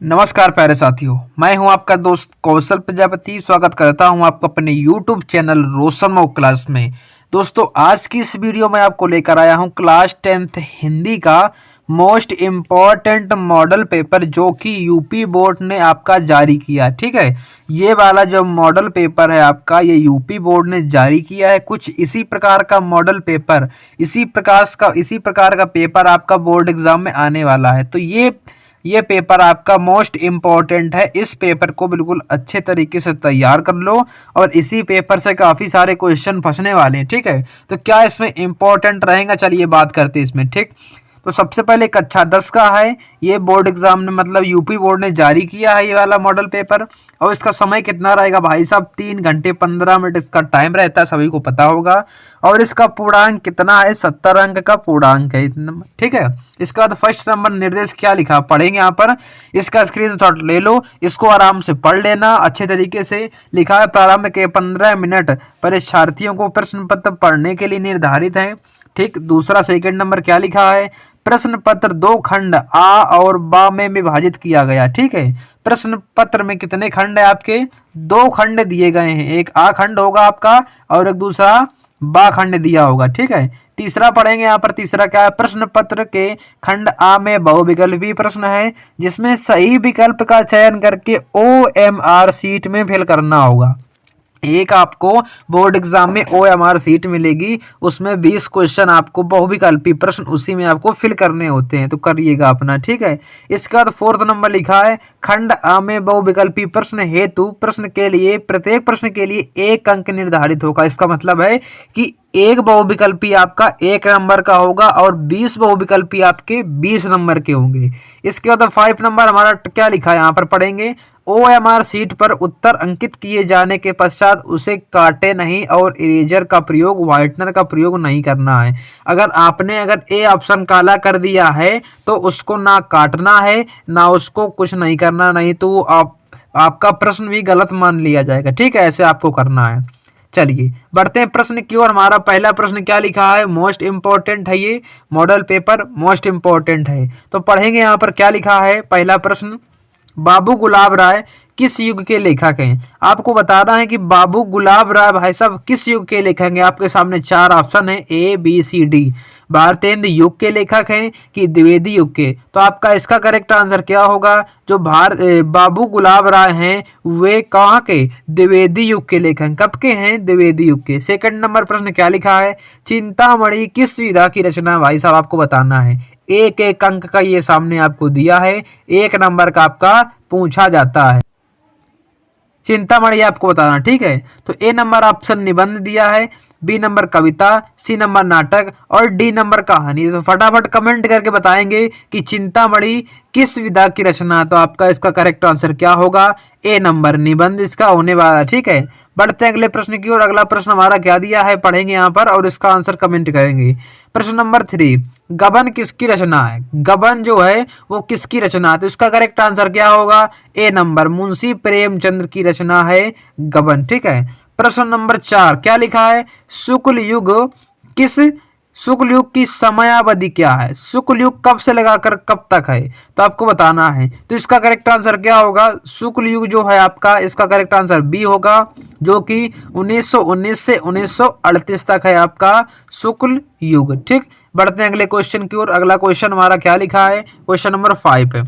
नमस्कार प्यारे साथियों, मैं हूं आपका दोस्त कौशल प्रजापति। स्वागत करता हूं आपको अपने YouTube चैनल रोशन मॉक क्लास में। दोस्तों, आज की इस वीडियो में आपको लेकर आया हूं क्लास 10th हिंदी का मोस्ट इम्पॉर्टेंट मॉडल पेपर जो कि यूपी बोर्ड ने आपका जारी किया। ठीक है, ये वाला जो मॉडल पेपर है आपका, ये यूपी बोर्ड ने जारी किया है। कुछ इसी प्रकार का मॉडल पेपर, इसी प्रकार का पेपर आपका बोर्ड एग्जाम में आने वाला है। तो ये पेपर आपका मोस्ट इम्पॉर्टेंट है। इस पेपर को बिल्कुल अच्छे तरीके से तैयार कर लो और इसी पेपर से काफ़ी सारे क्वेश्चन फंसने वाले हैं। ठीक है, तो क्या इसमें इम्पॉर्टेंट रहेगा, चलिए बात करते हैं इसमें। ठीक, तो सबसे पहले कक्षा 10 का है। ये बोर्ड एग्जाम ने मतलब यूपी बोर्ड ने जारी किया है ये वाला मॉडल पेपर। और इसका समय कितना रहेगा भाई साहब, 3 घंटे 15 मिनट इसका टाइम रहता है, सभी को पता होगा। और इसका पूर्णांक कितना है, 70 अंक का पूर्णांक है। ठीक है, इसके बाद फर्स्ट नंबर निर्देश क्या लिखा पढ़ेंगे यहाँ पर। इसका स्क्रीनशॉट ले लो, इसको आराम से पढ़ लेना अच्छे तरीके से। लिखा है प्रारंभ के 15 मिनट परीक्षार्थियों को प्रश्न पत्र पढ़ने के लिए निर्धारित है। ठीक, दूसरा सेकंड नंबर क्या लिखा है, प्रश्न पत्र 2 खंड आ और बा में विभाजित किया गया। ठीक है, प्रश्न पत्र में कितने खंड है आपके, 2 खंड दिए गए हैं। एक आ खंड होगा आपका और एक दूसरा बा खंड दिया होगा। ठीक है, तीसरा पढ़ेंगे यहाँ पर। तीसरा क्या है, प्रश्न पत्र के खंड आ में बहुविकल्पी प्रश्न है जिसमें सही विकल्प का चयन करके OMR सीट में फिल करना होगा। एक आपको बोर्ड एग्जाम में OMR सीट मिलेगी, उसमें 20 क्वेश्चन आपको बहुविकल्पी प्रश्न उसी में आपको फिल करने होते हैं, तो करिएगा अपना। ठीक है, इसके बाद 4th नंबर लिखा है खंड आ में बहुविकल्पी प्रश्न हेतु प्रश्न के लिए प्रत्येक प्रश्न के लिए 1 अंक निर्धारित होगा। इसका मतलब है कि एक बहुविकल्पी आपका 1 नंबर का होगा और 20 बहुविकल्पी आपके 20 नंबर के होंगे। इसके बाद 5 नंबर हमारा क्या लिखा है यहाँ पर पढ़ेंगे। OMR सीट पर उत्तर अंकित किए जाने के पश्चात उसे काटे नहीं और इरेजर का प्रयोग, व्हाइटनर का प्रयोग नहीं करना है। अगर ए ऑप्शन काला कर दिया है तो उसको ना काटना है ना उसको कुछ नहीं करना, नहीं तो आपका प्रश्न भी गलत मान लिया जाएगा। ठीक है, ऐसे आपको करना है। चलिए बढ़ते हैं प्रश्न की ओर। हमारा पहला प्रश्न क्या लिखा है, मोस्ट इंपॉर्टेंट है ये मॉडल पेपर, मोस्ट इंपॉर्टेंट है। तो पढ़ेंगे यहाँ पर क्या लिखा है। पहला प्रश्न, बाबू गुलाब राय किस युग के लेखक हैं। आपको बताना है कि बाबू गुलाब राय भाई साहब किस युग के लेखक हैं। आपके सामने 4 ऑप्शन है ABCD। भारतेंद्र युग के लेखक हैं कि द्विवेदी युग के। तो आपका इसका करेक्ट आंसर क्या होगा, जो बाबू गुलाब राय हैं वे कहाँ के, द्विवेदी युग के लेखक। कब के हैं, द्विवेदी युग के। सेकंड नंबर प्रश्न क्या लिखा है, चिंतामणि किस विधा की रचना, भाई साहब आपको बताना है। एक अंक का ये सामने आपको दिया है, 1 नंबर का आपका पूछा जाता है। चिंतामणि आपको बताना। ठीक है, तो A नंबर ऑप्शन निबंध दिया है, B नंबर कविता, C नंबर नाटक और D नंबर कहानी। तो फटाफट कमेंट करके बताएंगे कि चिंतामणि किस विधा की रचना। तो आपका इसका करेक्ट आंसर क्या होगा, A नंबर निबंध इसका होने वाला। ठीक है, बढ़ते हैं अगले प्रश्न की ओर। अगला प्रश्न हमारा क्या दिया है पढ़ेंगे यहाँ पर और इसका आंसर कमेंट करेंगे। प्रश्न नंबर 3, गबन किसकी रचना है। गबन जो है वो किसकी रचना है। तो इसका करेक्ट आंसर क्या होगा, A नंबर मुंशी प्रेमचंद्र की रचना है गबन। ठीक है, प्रश्न नंबर 4 क्या लिखा है, शुक्ल युग की समयावधि क्या है। शुक्ल युग कब से लगाकर कब तक है, तो आपको बताना है। तो इसका करेक्ट आंसर क्या होगा, शुक्ल युग जो है आपका, इसका करेक्ट आंसर B होगा, जो कि 1919 से 1938 तक है आपका शुक्ल युग। ठीक, बढ़ते हैं अगले क्वेश्चन की ओर। अगला क्वेश्चन हमारा क्या लिखा है, क्वेश्चन नंबर 5 है।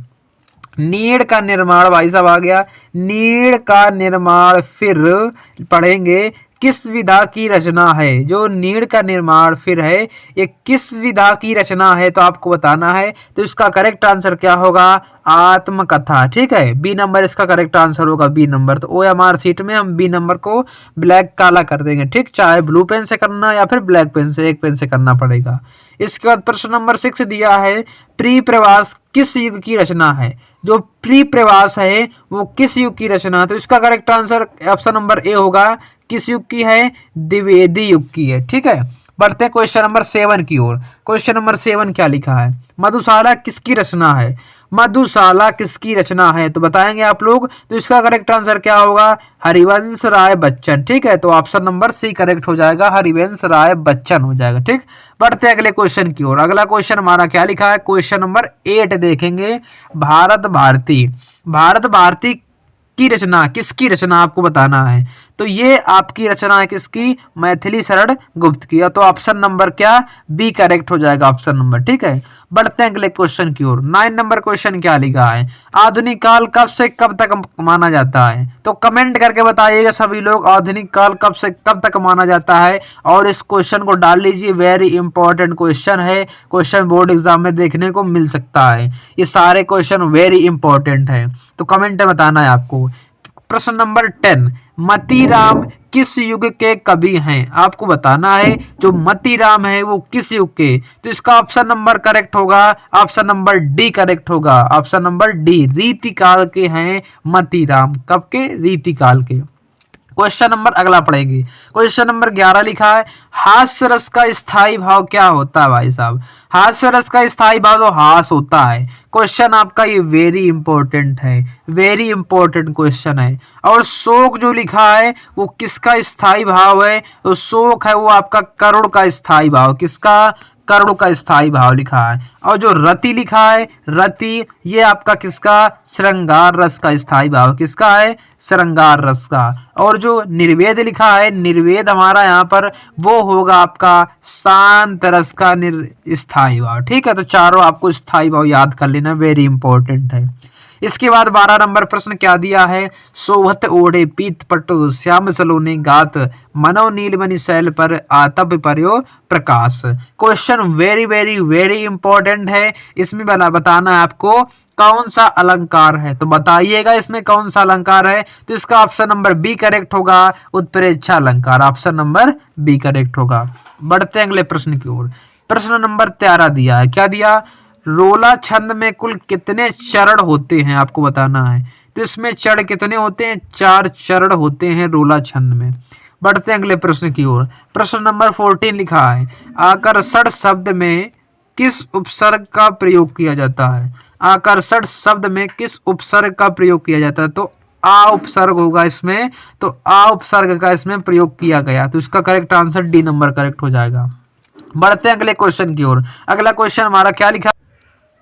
नीड़ का निर्माण, भाई साहब आ गया, नीड़ का निर्माण फिर पढ़ेंगे किस विधा की रचना है। जो नीड़ का निर्माण फिर है ये किस विधा की रचना है, तो आपको बताना है। तो इसका करेक्ट आंसर क्या होगा, आत्मकथा। ठीक है, B नंबर इसका करेक्ट आंसर होगा, B नंबर। तो OMR सीट में हम B नंबर को ब्लैक काला कर देंगे। ठीक, चाहे ब्लू पेन से करना या फिर ब्लैक पेन से, एक पेन से करना पड़ेगा। इसके बाद प्रश्न नंबर 6 दिया है, प्री प्रवास किस युग की रचना है। जो प्री प्रवास है वो किस युग की रचना है। तो इसका correct answer option number A होगा, किस युग की है, द्विवेदी युग की है। ठीक है, बढ़ते हैं क्वेश्चन नंबर 7 की ओर। क्वेश्चन नंबर 7 क्या लिखा है, मधुशाला किसकी रचना है। मधुशाला किसकी रचना है? तो बताएंगे आप लोग। तो इसका करेक्ट आंसर क्या होगा? हरिवंश राय बच्चन। ठीक है, तो ऑप्शन नंबर सी करेक्ट हो जाएगा, हरिवंश राय बच्चन हो जाएगा। ठीक, बढ़ते अगले क्वेश्चन की ओर। अगला क्वेश्चन हमारा क्या लिखा है? क्वेश्चन नंबर 8 देखेंगे। भारत भारती, भारत भारती की रचना किसकी रचना आपको बताना है। तो ये आपकी रचना है किसकी? मैथिली शरण गुप्त की। तो ऑप्शन नंबर क्या? बी करेक्ट हो जाएगा, ऑप्शन नंबर। ठीक है, बढ़ते हैं अगले क्वेश्चन की ओर। 9 नंबर क्वेश्चन क्या लिखा है? आधुनिक काल कब से कब तक माना जाता है? तो कमेंट करके बताइएगा सभी लोग, आधुनिक काल कब से कब तक माना जाता है। और इस क्वेश्चन को डाल लीजिए, वेरी इंपॉर्टेंट क्वेश्चन है, क्वेश्चन बोर्ड एग्जाम में देखने को मिल सकता है। ये सारे क्वेश्चन वेरी इंपॉर्टेंट है, तो कमेंट में बताना है आपको। प्रश्न नंबर 10, मतीराम किस युग के कवि हैं? आपको बताना है जो मतीराम है वो किस युग के। तो इसका ऑप्शन नंबर करेक्ट होगा, ऑप्शन नंबर डी करेक्ट होगा, ऑप्शन नंबर डी, रीतिकाल के हैं मतीराम। कब के? रीतिकाल के। क्वेश्चन नंबर अगला पढ़ेंगे। क्वेश्चन नंबर 11 लिखा है, हास्य रस का स्थायी भाव क्या होता है भाई साहब? हास्य रस का स्थायी भाव तो हास होता है। क्वेश्चन आपका ये वेरी इंपॉर्टेंट है, वेरी इंपॉर्टेंट क्वेश्चन है। और शोक जो लिखा है वो किसका स्थायी भाव है? तो शोक है वो आपका करुण का स्थायी भाव। किसका? करुण का स्थायी भाव लिखा है। और जो रति लिखा है, रति, ये आपका किसका? श्रृंगार रस का स्थायी भाव। किसका है? श्रृंगार रस का। और जो निर्वेद लिखा है, निर्वेद हमारा यहाँ पर वो होगा आपका शांत रस का स्थायी भाव। ठीक है, तो चारों आपको स्थायी भाव याद कर लेना, वेरी इंपॉर्टेंट है। इसके बाद 12 नंबर प्रश्न क्या दिया है? सोहत ओढ़े पीत पटु श्याम सलोने गात मनो नीलमणि शैल पर आतप पर्यो प्रकाश। Question very very very important है। इसमें बताना है आपको कौन सा अलंकार है। तो बताइएगा इसमें कौन सा अलंकार है। तो इसका ऑप्शन नंबर बी करेक्ट होगा, उत्प्रेक्षा अलंकार। ऑप्शन नंबर बी करेक्ट होगा। बढ़ते हैं अगले प्रश्न की ओर। प्रश्न नंबर 13 दिया है। क्या दिया? रोला छंद में कुल कितने चरण होते हैं आपको बताना है। तो इसमें चरण कितने होते हैं? 4 चरण होते हैं रोला छंद में। बढ़ते हैं अगले प्रश्न की ओर। प्रश्न नंबर 14 लिखा है, आकर्षण शब्द में किस उपसर्ग का प्रयोग किया जाता है? आकर्षण शब्द में किस उपसर्ग का प्रयोग किया जाता है? तो आ उपसर्ग होगा इसमें। तो आ उपसर्ग का इसमें प्रयोग किया गया। तो इसका correct answer D number correct हो जाएगा। बढ़ते हैं अगले क्वेश्चन की ओर। अगला क्वेश्चन हमारा क्या लिखा?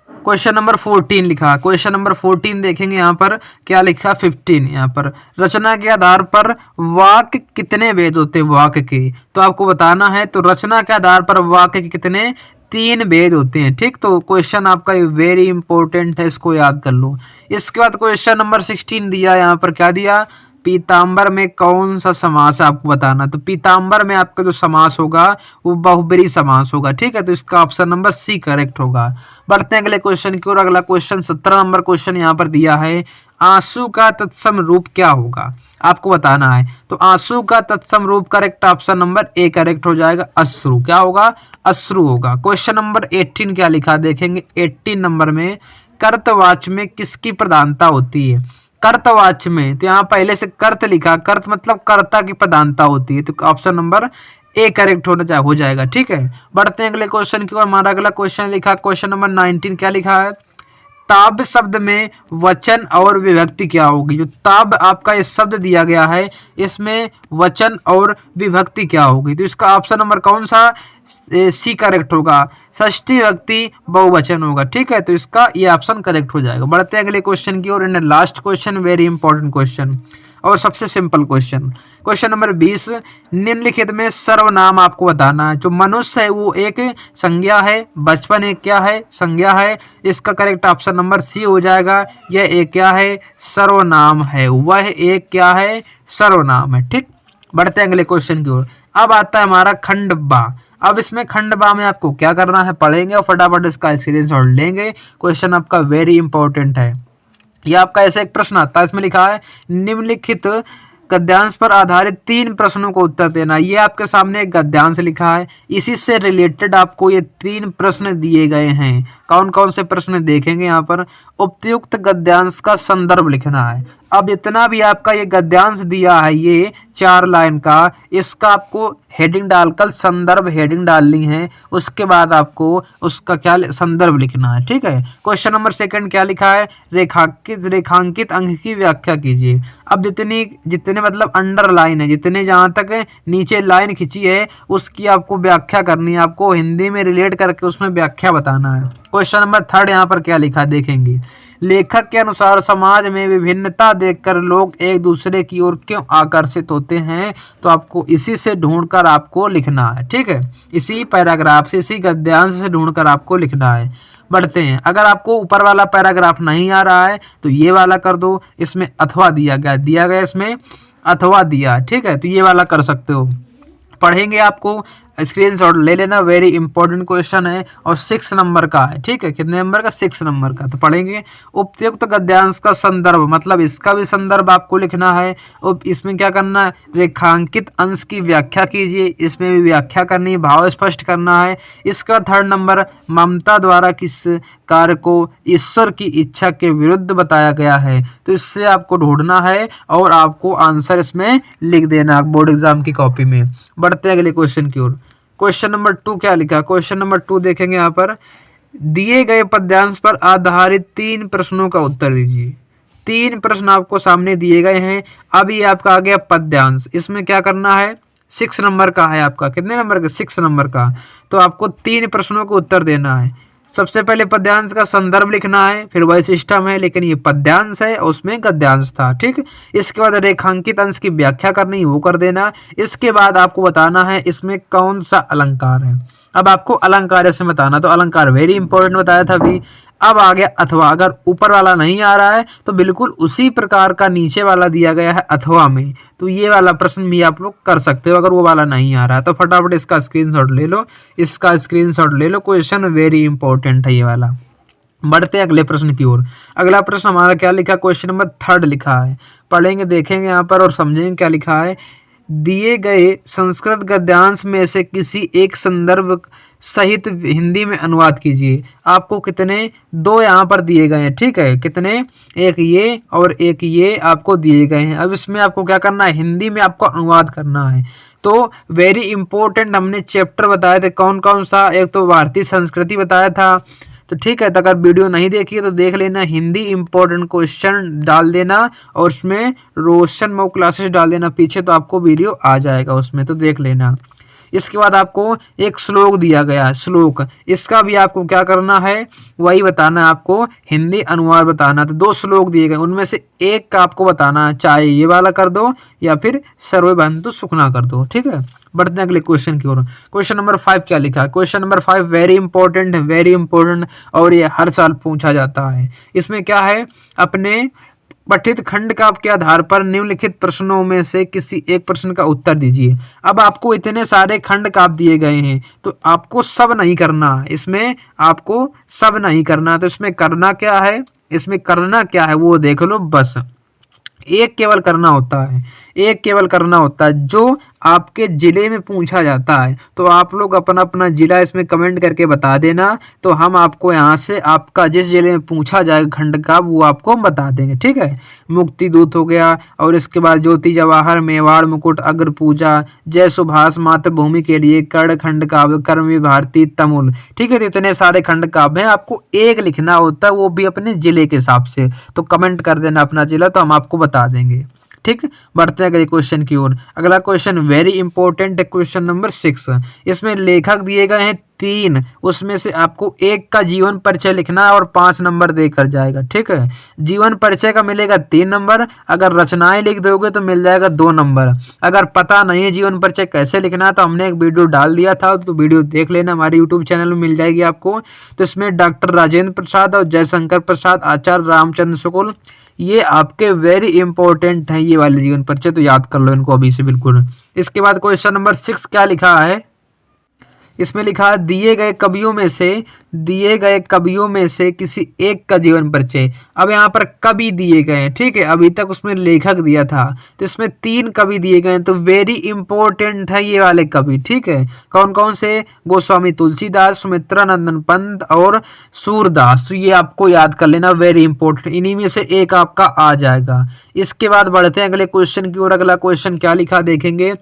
क्वेश्चन नंबर 14 लिखा। क्वेश्चन नंबर 14 देखेंगे यहाँ पर क्या लिखा? 15 यहाँ पर, रचना के आधार पर वाक्य कितने भेद होते हैं वाक्य के? तो आपको बताना है। तो रचना के आधार पर वाक्य के कितने? 3 भेद होते हैं। ठीक, तो क्वेश्चन आपका वेरी इंपॉर्टेंट है, इसको याद कर लो। इसके बाद क्वेश्चन नंबर 16 दिया। यहाँ पर क्या दिया? पीताम्बर में कौन सा समास है आपको बताना। तो पीताम्बर में आपका जो समास होगा वो बहुब्रीहि समास होगा। ठीक है, तो इसका ऑप्शन नंबर सी करेक्ट होगा। बढ़ते हैं अगले क्वेश्चन की ओर। अगला क्वेश्चन 17 नंबर क्वेश्चन यहाँ पर दिया है, आंसू का तत्सम रूप क्या होगा आपको बताना है। तो आंसू का तत्सम रूप correct option number A correct हो जाएगा, अश्रु। क्या होगा? अश्रु होगा। क्वेश्चन नंबर 18 क्या लिखा देखेंगे। 18 नंबर में कर्तवाच्य में किसकी प्रधानता होती है? कर्तवाच्य में, तो यहाँ पहले से कर्त लिखा, कर्त मतलब कर्ता की प्रधानता होती है। तो ऑप्शन नंबर ए करेक्ट हो जाएगा। ठीक है, बढ़ते हैं अगले क्वेश्चन की ओर। हमारा अगला क्वेश्चन लिखा क्वेश्चन नंबर 19 क्या लिखा है? ताब शब्द में वचन और विभक्ति क्या होगी? जो ताब आपका इस शब्द दिया गया है इसमें वचन और विभक्ति क्या होगी? तो इसका ऑप्शन नंबर कौन सा? सी करेक्ट होगा, षष्ठी विभक्ति बहुवचन होगा। ठीक है, तो इसका ये ऑप्शन करेक्ट हो जाएगा। बढ़ते हैं अगले क्वेश्चन की ओर। Last question, very important question और सबसे सिंपल क्वेश्चन। क्वेश्चन नंबर 20, निम्नलिखित में सर्वनाम आपको बताना है। जो मनुष्य है वो एक संज्ञा है, बचपन एक क्या है? संज्ञा है। इसका करेक्ट ऑप्शन नंबर सी हो जाएगा। यह एक क्या है? सर्वनाम है। वह एक क्या है? सर्वनाम है। ठीक, बढ़ते हैं अगले क्वेश्चन की ओर। अब आता है हमारा खंड बा। अब इसमें खंड बा में आपको क्या करना है? पढ़ेंगे और फटाफट इसका स्क्रीनशॉट लेंगे। क्वेश्चन आपका वेरी इंपॉर्टेंट है। यह आपका ऐसा एक प्रश्न आता है, इसमें लिखा है निम्नलिखित गद्यांश पर आधारित 3 प्रश्नों को उत्तर देना। ये आपके सामने एक गद्यांश लिखा है, इसी से रिलेटेड आपको ये 3 प्रश्न दिए गए हैं। कौन कौन से प्रश्न देखेंगे यहाँ पर? उपयुक्त गद्यांश का संदर्भ लिखना है। अब इतना भी आपका ये गद्यांश दिया है, ये 4 लाइन का, इसका आपको हेडिंग डालकर संदर्भ हेडिंग डालनी है। उसके बाद आपको उसका क्या संदर्भ लिखना है। ठीक है। क्वेश्चन नंबर 2 क्या लिखा है, रेखांकित अंक की व्याख्या कीजिए। अब जितने मतलब अंडरलाइन है, जितने जहाँ तक नीचे लाइन खिंची है उसकी आपको व्याख्या करनी है, आपको हिंदी में रिलेट करके उसमें व्याख्या बताना है। क्वेश्चन नंबर 3 यहाँ पर क्या लिखा देखेंगे, लेखक के अनुसार समाज में विभिन्नता देखकर लोग एक दूसरे की ओर क्यों आकर्षित होते हैं। तो आपको इसी से ढूंढकर आपको लिखना है। ठीक है, इसी पैराग्राफ से, इसी गद्यांश से ढूंढकर आपको लिखना है। बढ़ते हैं। अगर आपको ऊपर वाला पैराग्राफ नहीं आ रहा है तो ये वाला कर दो, इसमें अथवा दिया गया इसमें अथवा दिया। ठीक है, तो ये वाला कर सकते हो। पढ़ेंगे, आपको स्क्रीनशॉट ले लेना, वेरी इंपॉर्टेंट क्वेश्चन है और 6 नंबर का है। ठीक है, कितने नंबर का, 6 नंबर का। तो पढ़ेंगे, उपयुक्त गद्यांश का संदर्भ, मतलब इसका भी संदर्भ आपको लिखना है। और इसमें क्या करना है, रेखांकित अंश की व्याख्या कीजिए, इसमें भी व्याख्या करनी है, भाव स्पष्ट करना है। इसका 3rd नंबर, ममता द्वारा किस कार्य को ईश्वर की इच्छा के विरुद्ध बताया गया है। तो इससे आपको ढूंढना है और आपको आंसर इसमें लिख देना बोर्ड एग्जाम की कॉपी में। बढ़ते हैं अगले क्वेश्चन की ओर। क्वेश्चन नंबर 2 क्या लिखा, क्वेश्चन नंबर 2 देखेंगे यहाँ पर, दिए गए पद्यांश पर आधारित 3 प्रश्नों का उत्तर दीजिए। 3 प्रश्न आपको सामने दिए गए हैं। अब ये आपका आ गया पद्यांश, इसमें क्या करना है, 6 नंबर का है आपका, कितने नंबर का, 6 नंबर का। तो आपको 3 प्रश्नों को उत्तर देना है। सबसे पहले पद्यांश का संदर्भ लिखना है, फिर वही सिस्टम है लेकिन ये पद्यांश है और उसमें गद्यांश था। ठीक, इसके बाद रेखांकित अंश की व्याख्या करनी है, वो कर देना। इसके बाद आपको बताना है इसमें कौन सा अलंकार है। अब आपको अलंकार से बताना, तो अलंकार वेरी इंपॉर्टेंट बताया था अभी। अब आ गया अथवा, अगर ऊपर वाला नहीं आ रहा है तो बिल्कुल उसी प्रकार का नीचे वाला दिया गया है अथवा में, तो ये वाला प्रश्न भी आप लोग कर सकते हो अगर वो वाला नहीं आ रहा है। तो फटाफट इसका स्क्रीनशॉट ले लो, इसका स्क्रीनशॉट ले लो, क्वेश्चन वेरी इंपॉर्टेंट है ये वाला। बढ़ते हैं अगले प्रश्न की ओर। अगला प्रश्न हमारा क्या लिखा, क्वेश्चन नंबर 3 लिखा है। पढ़ेंगे, देखेंगे यहाँ पर और समझेंगे क्या लिखा है। दिए गए संस्कृत गद्यांश में से किसी एक संदर्भ सहित हिंदी में अनुवाद कीजिए। आपको कितने, 2 यहाँ पर दिए गए हैं। ठीक है, कितने, एक ये और एक ये आपको दिए गए हैं। अब इसमें आपको क्या करना है, हिंदी में आपको अनुवाद करना है। तो वेरी इंपॉर्टेंट हमने चैप्टर बताए थे, कौन कौन सा, एक तो भारतीय संस्कृति बताया था। तो ठीक है, तो अगर वीडियो नहीं देखी है तो देख लेना, हिंदी इंपॉर्टेंट क्वेश्चन डाल देना और उसमें रोशन मॉक क्लासेस डाल देना पीछे, तो आपको वीडियो आ जाएगा उसमें, तो देख लेना। इसके बाद आपको एक श्लोक दिया गया है, श्लोक, इसका भी आपको क्या करना है, वही बताना है, आपको हिंदी अनुवाद बताना। तो 2 श्लोक दिए गए, उनमें से एक का आपको बताना है, चाहे ये वाला कर दो या फिर सर्वे बंधु सुखना कर दो। ठीक है, बढ़ते हैं अगले क्वेश्चन की ओर। क्वेश्चन नंबर 5 क्या लिखा है, क्वेश्चन नंबर 5 वेरी इंपॉर्टेंट है, वेरी इंपॉर्टेंट, और ये हर साल पूछा जाता है। इसमें क्या है, अपने पठित खंड का के आधार पर निम्नलिखित प्रश्नों में से किसी एक प्रश्न का उत्तर दीजिए। अब आपको इतने सारे खंड का दिए गए हैं तो आपको सब नहीं करना, इसमें आपको सब नहीं करना। तो इसमें करना क्या है, इसमें करना क्या है वो देख लो, बस एक केवल करना होता है, एक केवल करना होता है जो आपके ज़िले में पूछा जाता है। तो आप लोग अपना अपना ज़िला इसमें कमेंट करके बता देना, तो हम आपको यहाँ से आपका जिस ज़िले में पूछा जाएगा खंड का वो आपको हम बता देंगे। ठीक है, मुक्ति दूत हो गया, और इसके बाद ज्योति जवाहर, मेवाड़ मुकुट, अग्र पूजा, जय सुभाष, मातृभूमि के लिए, कर्ण खंड काव्य, कर्मवीर भारती, तमुल। ठीक है, तो इतने सारे खंड काव्य हैं, आपको एक लिखना होता है, वो भी अपने ज़िले के हिसाब से। तो कमेंट कर देना अपना ज़िला, तो हम आपको बता देंगे। ठीक, बढ़ते हैं अगले क्वेश्चन की ओर। अगला क्वेश्चन वेरी इंपॉर्टेंट है, क्वेश्चन नंबर 6। इसमें लेखक दिए गए हैं 3, उसमें से आपको एक का जीवन परिचय लिखना है और 5 नंबर देकर जाएगा। ठीक है, जीवन परिचय का मिलेगा 3 नंबर, अगर रचनाएं लिख दोगे तो मिल जाएगा 2 नंबर। अगर पता नहीं है जीवन परिचय कैसे लिखना है तो हमने एक वीडियो डाल दिया था, तो वीडियो देख लेना, हमारे यूट्यूब चैनल में मिल जाएगी आपको। तो इसमें डॉक्टर राजेंद्र प्रसाद और जयशंकर प्रसाद, आचार्य रामचंद्र शुक्ल, ये आपके वेरी इंपॉर्टेंट है ये वाले जीवन परिचय, तो याद कर लो इनको अभी से बिल्कुल। इसके बाद क्वेश्चन नंबर 6 क्या लिखा है, इसमें लिखा है दिए गए कवियों में से किसी एक का जीवन परिचय। अब यहाँ पर कवि दिए गए हैं, ठीक है, अभी तक उसमें लेखक दिया था, तो इसमें 3 कवि दिए गए हैं, तो वेरी इंपॉर्टेंट है ये वाले कवि, ठीक है। कौन कौन से? गोस्वामी तुलसीदास, सुमित्रा नंदन पंत और सूरदास। तो ये आपको याद कर लेना, वेरी इंपॉर्टेंट, इन्हीं में से एक आपका आ जाएगा। इसके बाद बढ़ते हैं अगले क्वेश्चन की ओर। अगला क्वेश्चन क्या लिखा देखेंगे।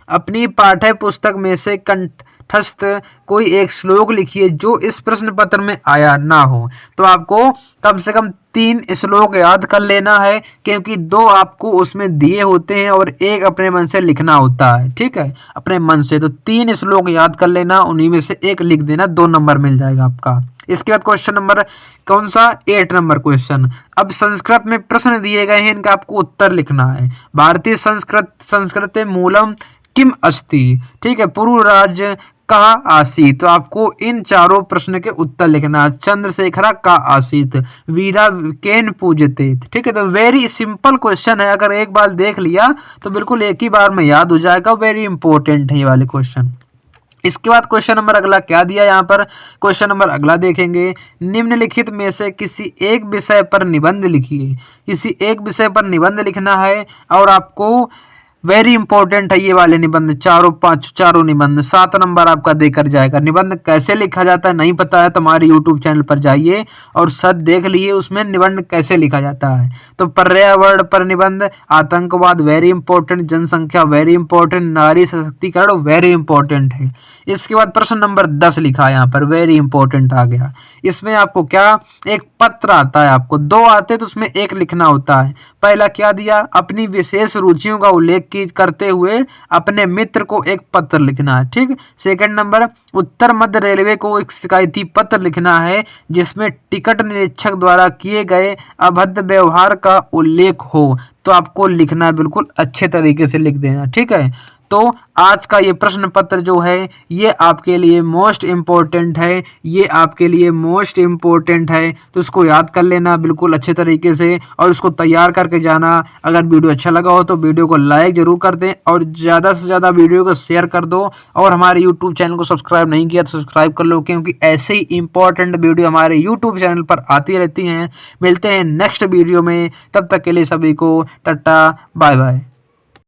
अपनी पाठ्य पुस्तक में से कंठस्थ कोई एक श्लोक लिखिए जो इस प्रश्न पत्र में आया ना हो। तो आपको कम से कम 3 श्लोक याद कर लेना है, क्योंकि 2 आपको उसमें दिए होते हैं और एक अपने मन से लिखना होता है, ठीक है, अपने मन से। तो 3 श्लोक याद कर लेना, उन्हीं में से एक लिख देना, 2 नंबर मिल जाएगा आपका। इसके बाद क्वेश्चन नंबर कौन सा? 8 नंबर क्वेश्चन। अब संस्कृत में प्रश्न दिए गए हैं, इनका आपको उत्तर लिखना है। भारतीय संस्कृत मूलम किम अस्ति, ठीक है, पूर्व राज्य कहाँ आसीत। तो आपको इन चारों प्रश्न के उत्तर लिखना। चंद्रशेखरा का आसीत, वीरा केन पूजते, ठीक है। तो वेरी सिंपल क्वेश्चन है, अगर एक बार देख लिया तो बिल्कुल एक ही बार में याद हो जाएगा। वेरी इंपॉर्टेंट है ये वाले क्वेश्चन। इसके बाद क्वेश्चन नंबर अगला क्या दिया यहाँ पर? क्वेश्चन नंबर अगला देखेंगे। निम्नलिखित में से किसी एक विषय पर निबंध लिखिए। किसी एक विषय पर निबंध लिखना है और आपको वेरी इंपॉर्टेंट है ये वाले निबंध, चारों निबंध 7 नंबर आपका देकर जाएगा। निबंध कैसे लिखा जाता है नहीं पता है तो हमारे यूट्यूब चैनल पर जाइए और सब देख लीजिए उसमें निबंध कैसे लिखा जाता है। तो पर्यावरण पर निबंध, आतंकवाद वेरी इंपॉर्टेंट, जनसंख्या वेरी इंपॉर्टेंट, नारी सशक्तिकरण वेरी इंपॉर्टेंट है। इसके बाद प्रश्न नंबर 10 लिखा है यहाँ पर, वेरी इंपॉर्टेंट आ गया। इसमें आपको क्या, एक पत्र आता है, आपको 2 आते तो उसमें एक लिखना होता है। पहला क्या दिया? अपनी विशेष रुचियों का उल्लेख करते हुए अपने मित्र को एक पत्र लिखना है, ठीक। सेकंड नंबर, उत्तर मध्य रेलवे को एक शिकायती पत्र लिखना है जिसमें टिकट निरीक्षक द्वारा किए गए अभद्र व्यवहार का उल्लेख हो। तो आपको लिखना है, बिल्कुल अच्छे तरीके से लिख देना, ठीक है। तो आज का ये प्रश्न पत्र जो है ये आपके लिए मोस्ट इम्पोर्टेंट है, ये आपके लिए मोस्ट इम्पोर्टेंट है। तो इसको याद कर लेना बिल्कुल अच्छे तरीके से और इसको तैयार करके जाना। अगर वीडियो अच्छा लगा हो तो वीडियो को लाइक जरूर कर दें और ज़्यादा से ज़्यादा वीडियो को शेयर कर दो। और हमारे यूट्यूब चैनल को सब्सक्राइब नहीं किया तो सब्सक्राइब कर लो, क्योंकि ऐसे ही इंपॉर्टेंट वीडियो हमारे यूट्यूब चैनल पर आती रहती हैं। मिलते हैं नेक्स्ट वीडियो में, तब तक के लिए सभी को टाटा बाय बाय।